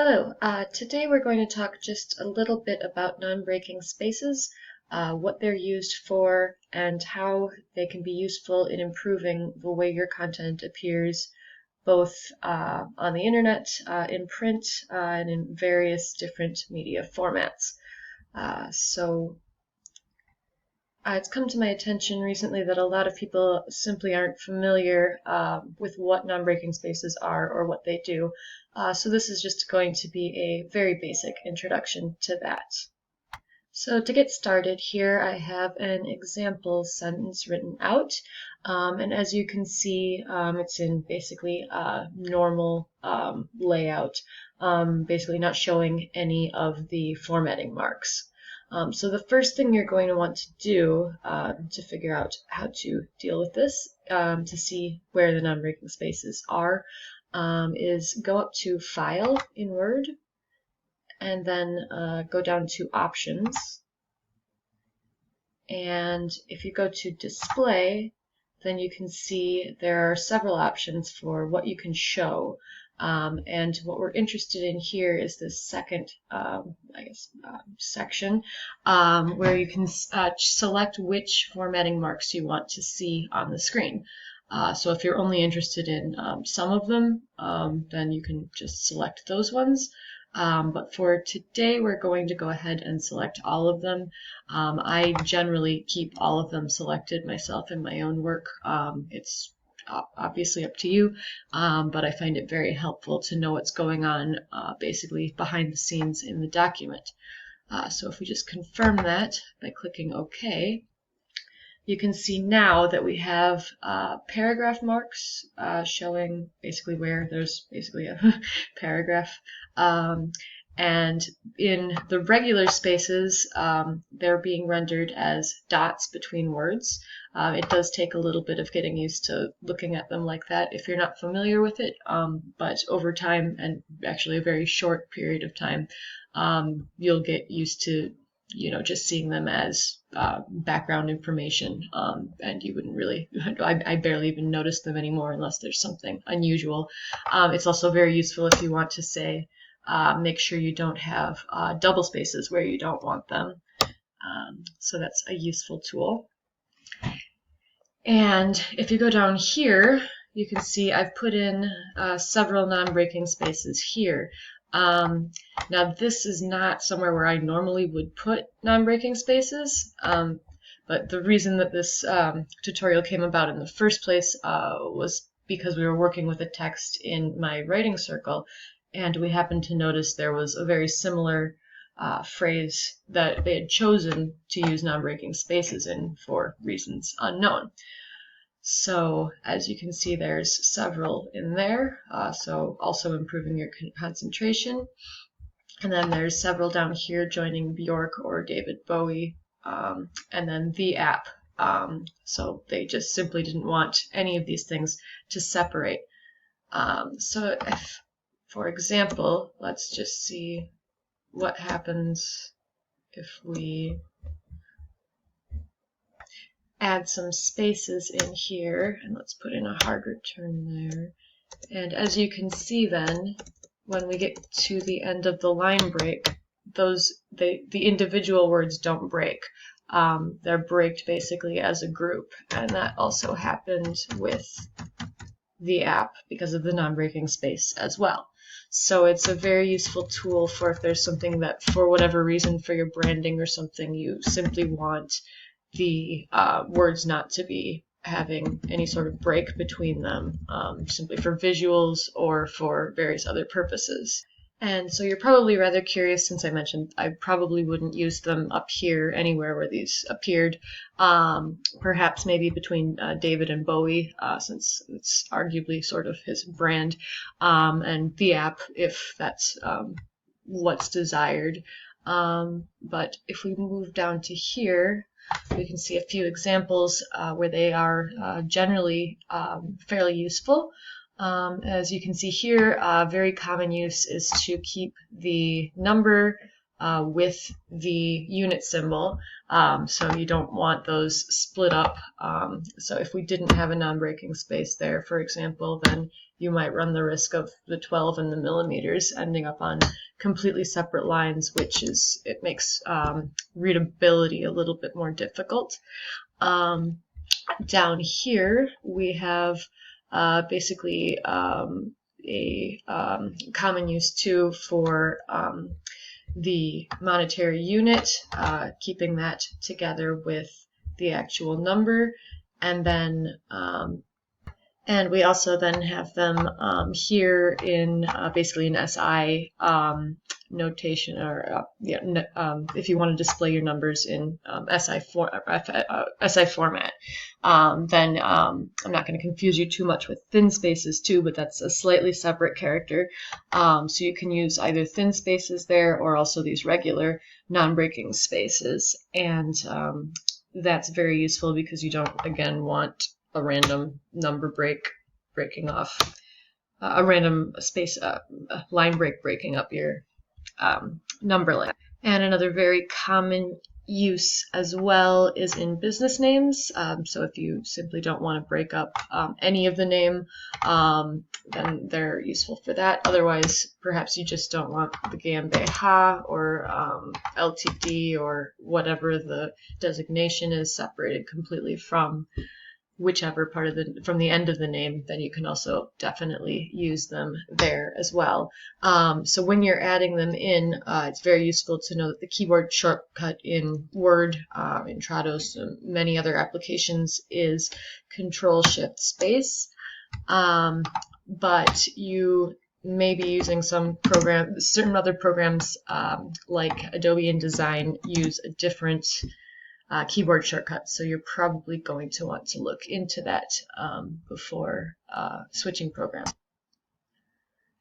Hello, today we're going to talk just a little bit about non-breaking spaces, what they're used for, and how they can be useful in improving the way your content appears both on the internet, in print, and in various different media formats. It's come to my attention recently that a lot of people simply aren't familiar with what non-breaking spaces are or what they do. So this is just going to be a very basic introduction to that. So to get started here, I have an example sentence written out. And as you can see, it's in basically a normal layout, basically not showing any of the formatting marks. So the first thing you're going to want to do to figure out how to deal with this, to see where the non-breaking spaces are, is go up to File in Word, and then go down to Options. And if you go to Display, then you can see there are several options for what you can show. And what we're interested in here is this second, section where you can select which formatting marks you want to see on the screen. So if you're only interested in some of them, then you can just select those ones. But for today, we're going to go ahead and select all of them. I generally keep all of them selected myself in my own work. It's obviously up to you, but I find it very helpful to know what's going on basically behind the scenes in the document. So if we just confirm that by clicking OK, you can see now that we have paragraph marks showing basically where there's basically a paragraph. And in the regular spaces, they're being rendered as dots between words. It does take a little bit of getting used to looking at them like that if you're not familiar with it, but over time, and actually a very short period of time, you'll get used to just seeing them as background information, and you wouldn't really, I barely even notice them anymore unless there's something unusual. It's also very useful if you want to say, make sure you don't have double spaces where you don't want them. So that's a useful tool. And if you go down here, you can see I've put in several non-breaking spaces here. Now this is not somewhere where I normally would put non-breaking spaces, but the reason that this tutorial came about in the first place was because we were working with a text in my writing circle, and we happened to notice there was a very similar phrase that they had chosen to use non-breaking spaces in for reasons unknown. So as you can see, there's several in there, so also improving your concentration. And then there's several down here joining Bjork or David Bowie, and then the app. So they just simply didn't want any of these things to separate. So if, for example, let's just see what happens if we add some spaces in here, and let's put in a hard return there. And as you can see then, when we get to the end of the line break, the individual words don't break. They're breaked basically as a group, and that also happened with the app because of the non-breaking space as well. So it's a very useful tool for if there's something that for whatever reason for your branding or something you simply want the words not to be having any sort of break between them, simply for visuals or for various other purposes. And so you're probably rather curious, since I mentioned I probably wouldn't use them up here anywhere where these appeared, perhaps maybe between David and Bowie, since it's arguably sort of his brand, and the app, if that's what's desired. But if we move down to here, we can see a few examples where they are generally fairly useful. As you can see here, very common use is to keep the number with the unit symbol. So you don't want those split up. So if we didn't have a non-breaking space there, for example, then you might run the risk of the 12 and the millimeters ending up on completely separate lines, it makes readability a little bit more difficult. Down here we have basically a common use too for the monetary unit, keeping that together with the actual number, and then and we also then have them here in basically an SI notation, or if you want to display your numbers in SI format. Then I'm not going to confuse you too much with thin spaces too, but that's a slightly separate character. So you can use either thin spaces there or also these regular non-breaking spaces, and that's very useful because you don't, again, want a random number breaking off, a random space line break breaking up your number line. And another very common use as well is in business names. So if you simply don't want to break up any of the name, then they're useful for that. Otherwise, perhaps you just don't want the GmbH or LTD or whatever the designation is separated completely from whichever part of from the end of the name, then you can also definitely use them there as well. So when you're adding them in, it's very useful to know that the keyboard shortcut in Word, in Trados, and many other applications is Control-Shift-Space. But you may be using certain other programs like Adobe InDesign use a different keyboard shortcuts, so you're probably going to want to look into that before switching programs.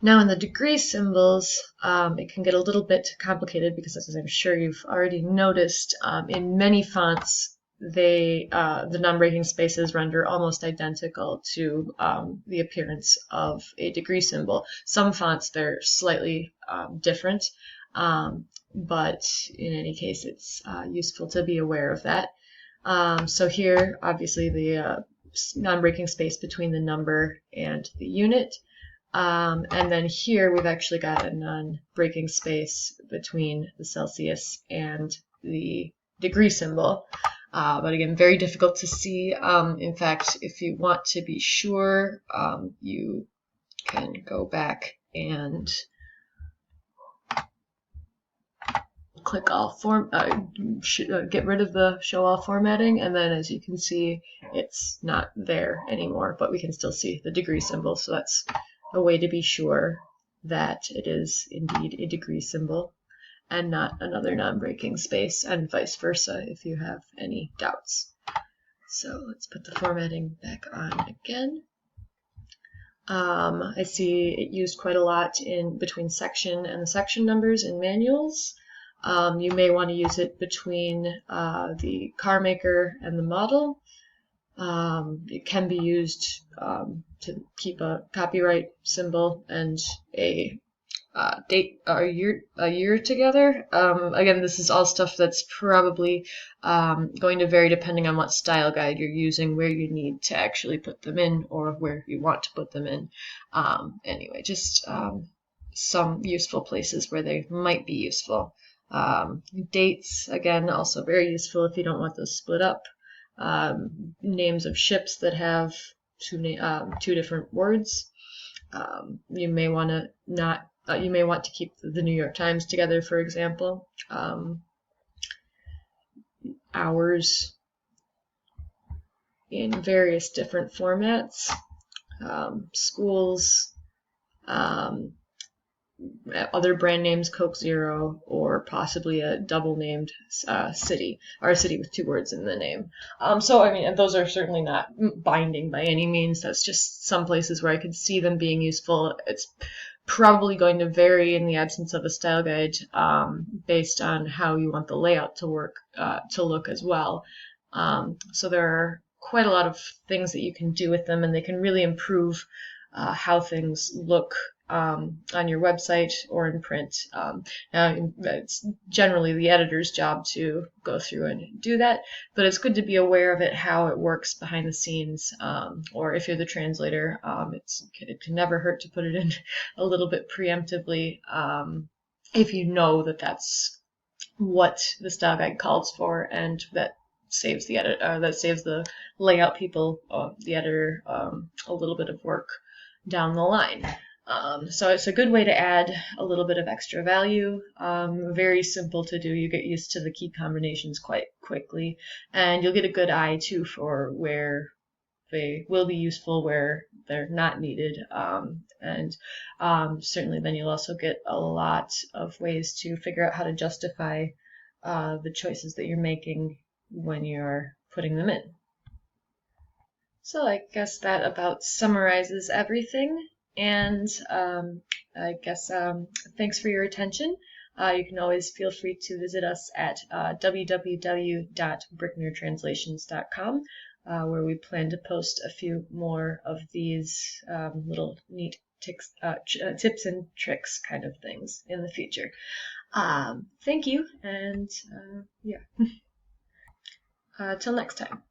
Now in the degree symbols, it can get a little bit complicated because, as I'm sure you've already noticed, in many fonts the non-breaking spaces render almost identical to the appearance of a degree symbol. Some fonts, they're slightly different. But in any case, it's useful to be aware of that. So here, obviously, the non-breaking space between the number and the unit. And then here, we've actually got a non-breaking space between the Celsius and the degree symbol. But again, very difficult to see. In fact, if you want to be sure, you can go back and click all get rid of the show all formatting, and then as you can see, it's not there anymore, but we can still see the degree symbol. So that's a way to be sure that it is indeed a degree symbol and not another non-breaking space, and vice versa if you have any doubts. So let's put the formatting back on again. I see it used quite a lot in between section and the section numbers in manuals. You may want to use it between the car maker and the model. It can be used to keep a copyright symbol and a date, a year together. Again, this is all stuff that's probably going to vary depending on what style guide you're using, where you need to actually put them in, or where you want to put them in. Anyway, just some useful places where they might be useful. Dates, again, also very useful if you don't want those split up. Names of ships that have two different words. You may want to you may want to keep the New York Times together, for example. Hours in various different formats. Schools. Other brand names, Coke Zero, or possibly a double-named city, or a city with two words in the name. So, I mean, those are certainly not binding by any means. That's just some places where I could see them being useful. It's probably going to vary in the absence of a style guide based on how you want the layout to look as well. So there are quite a lot of things that you can do with them, and they can really improve how things look on your website or in print. Now, it's generally the editor's job to go through and do that, but it's good to be aware of it, how it works behind the scenes, or if you're the translator, it can never hurt to put it in a little bit preemptively, if you know that that's what the style guide calls for, and that saves the layout people, the editor, a little bit of work down the line. So it's a good way to add a little bit of extra value. Very simple to do. You get used to the key combinations quite quickly, and you'll get a good eye too for where they will be useful, where they're not needed, and certainly then you'll also get a lot of ways to figure out how to justify the choices that you're making when you're putting them in. So I guess that about summarizes everything, and I guess thanks for your attention. You can always feel free to visit us at www.bricknertranslations.com, where we plan to post a few more of these little neat tips and tricks kind of things in the future. Thank you, and yeah, till next time.